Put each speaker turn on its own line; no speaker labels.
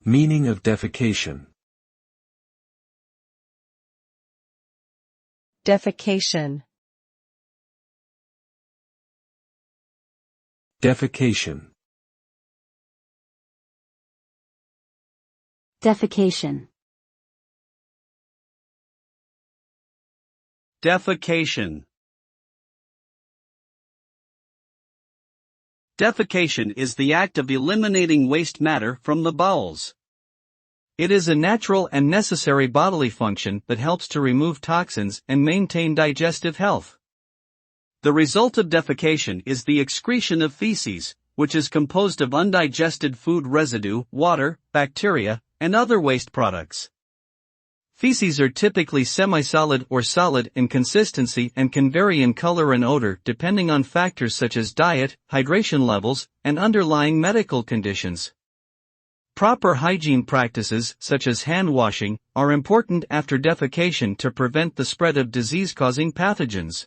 Meaning of defecation.
Defecation.
Defecation.
Defecation.
Defecation. Defecation is the act of eliminating waste matter from the bowels. It is a natural and necessary bodily function that helps to remove toxins and maintain digestive health. The result of defecation is the excretion of feces, which is composed of undigested food residue, water, bacteria, and other waste products. Feces are typically semi-solid or solid in consistency and can vary in color and odor depending on factors such as diet, hydration levels, and underlying medical conditions. Proper hygiene practices such as hand washing are important after defecation to prevent the spread of disease-causing pathogens.